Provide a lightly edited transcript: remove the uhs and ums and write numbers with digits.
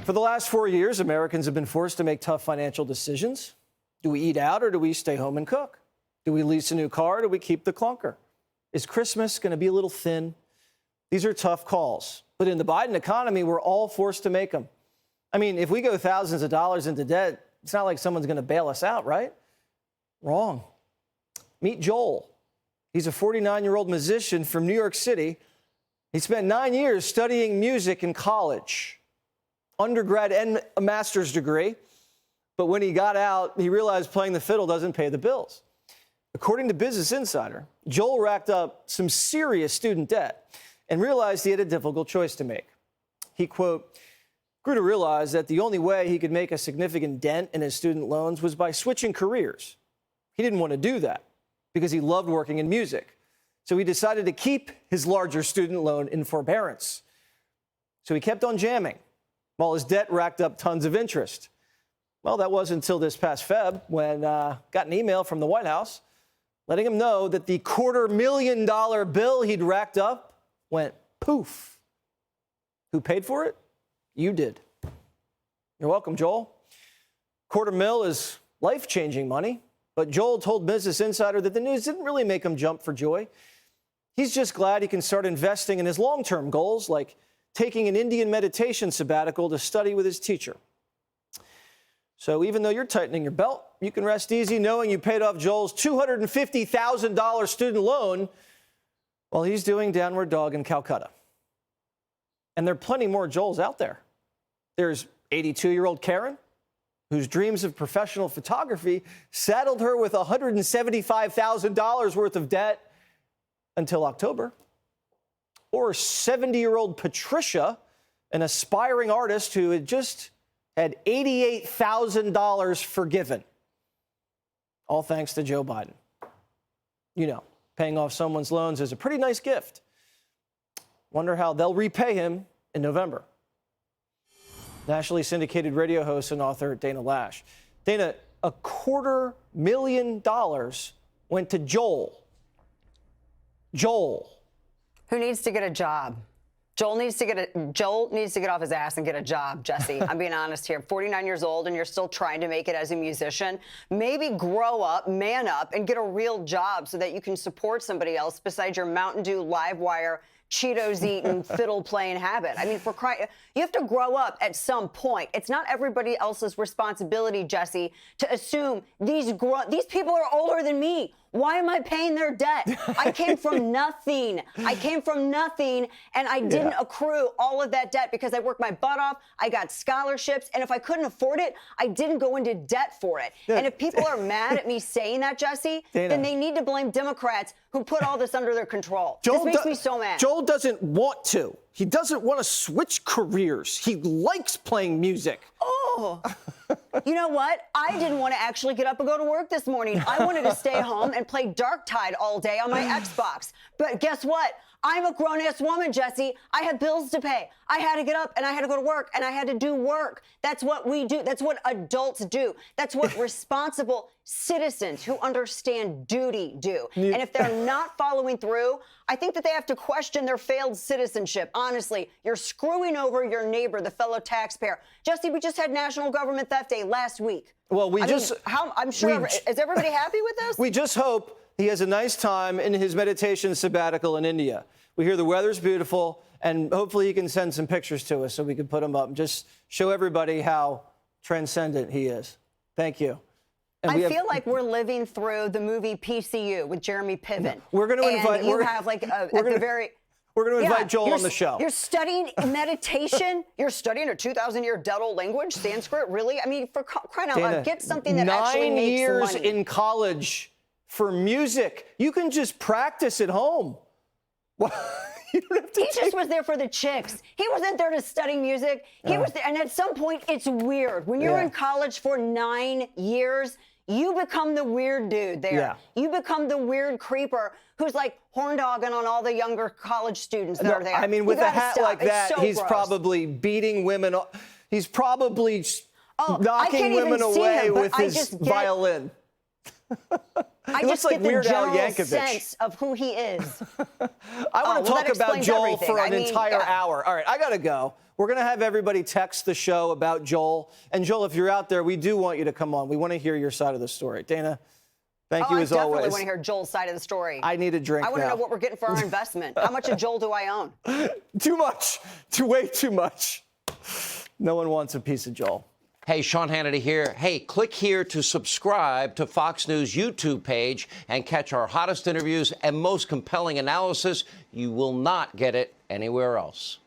For the last 4 years, Americans have been forced to make tough financial decisions. Do we eat out or do we stay home and cook? Do we lease a new car or do we keep the clunker? Is Christmas going to be a little thin? These are tough calls. But in the Biden economy, we're all forced to make them. I mean, if we go thousands of dollars into debt, it's not like someone's going to bail us out, right? Wrong. Meet Joel. He's a 49-year-old musician from New York City. He spent 9 years studying music in college, undergrad and a master's degree. But when he got out, he realized playing the fiddle doesn't pay the bills. According to Business Insider, Joel racked up some serious student debt and realized he had a difficult choice to make. He, quote, grew to realize that the only way he could make a significant dent in his student loans was by switching careers. He didn't want to do that because he loved working in music. So he decided to keep his larger student loan in forbearance. So he kept on jamming while his debt racked up tons of interest. Well, that wasn't until this past Feb when got an email from the White House letting him know that the $250,000 bill he'd racked up went poof. Who paid for it? You did. You're welcome, Joel. $250,000 is life-changing money, but Joel told Business Insider that the news didn't really make him jump for joy. He's just glad he can start investing in his long-term goals, like taking an Indian meditation sabbatical to study with his teacher. So even though you're tightening your belt, you can rest easy knowing you paid off Joel's $250,000 student loan while he's doing downward dog in Calcutta. And there are plenty more Joels out there. There's 82-year-old Karen, whose dreams of professional photography saddled her with $175,000 worth of debt until October. Or 70-year-old Patricia, an aspiring artist who had just had $88,000 forgiven. All thanks to Joe Biden. You know, paying off someone's loans is a pretty nice gift. Wonder how they'll repay him in November. Nationally syndicated radio host and author Dana Loesch. Dana, $250,000 went to Joel. Joel. Who needs to get a job? Joel needs to get off his ass and get a job, Jesse. I'm being honest here. 49 years old and you're still trying to make it as a musician. Maybe grow up, man up, and get a real job so that you can support somebody else besides your Mountain Dew live wire, Cheetos eating, fiddle playing habit. I mean, you have to grow up at some point. It's not everybody else's responsibility, Jesse, to assume these people are older than me. Why am I paying their debt? I came from nothing. And I didn't accrue all of that debt because I worked my butt off. I got scholarships, and if I couldn't afford it, I didn't go into debt for it. And if people are mad at me saying that, Jesse, then they need to blame Democrats who put all this under their control. This makes me so mad. Joel doesn't want to. He doesn't want to switch careers. He likes playing music. Oh, you know what? I didn't want to actually get up and go to work this morning. I wanted to stay home and play Dark Tide all day on my Xbox. But guess what? I'm a grown-ass woman, Jesse. I have bills to pay. I had to get up and I had to go to work and I had to do work. That's what we do. That's what adults do. That's what responsible citizens who understand duty do. And if they're not following through, I think that they have to question their failed citizenship. Honestly, you're screwing over your neighbor, the fellow taxpayer. Jesse, we just had National Government Theft Day last week. Well, is everybody happy with this? We just hope he has a nice time in his meditation sabbatical in India. We hear the weather's beautiful, and hopefully he can send some pictures to us so we can put them up and just show everybody how transcendent he is. Thank you. And I feel like we're living through the movie PCU with Jeremy Piven. We're going to invite. We're going to invite Joel on the show. You're studying meditation. You're studying a 2,000-year dead-old language, Sanskrit. Really? I mean, for crying out loud, get something that actually makes 9 years money. in college for music. You can just practice at home. He just was there for the chicks. He wasn't there to study music. He was there, and at some point, it's weird. When you're in college for 9 years, you become the weird dude there. Yeah. You become the weird creeper who's like horn dogging on all the younger college students that are there. I mean, with a hat like that, he's gross. Probably beating women. He's probably knocking women away with his violin. I He looks just like get the Weird Al general Yankovic. sense of who he is. I want to well, talk that about explains Joel everything. for an I mean, entire yeah. hour. All right, I got to go. We're going to have everybody text the show about Joel. And Joel, if you're out there, we do want you to come on. We want to hear your side of the story. Dana, thank you as I always. definitely want to hear Joel's side of the story. I need a drink I want to now. know what we're getting for our investment. How much of Joel do I own? Too much. Way too much. No one wants a piece of Joel. Hey, Sean Hannity here. Hey, click here to subscribe to Fox News YouTube page and catch our hottest interviews and most compelling analysis. You will not get it anywhere else.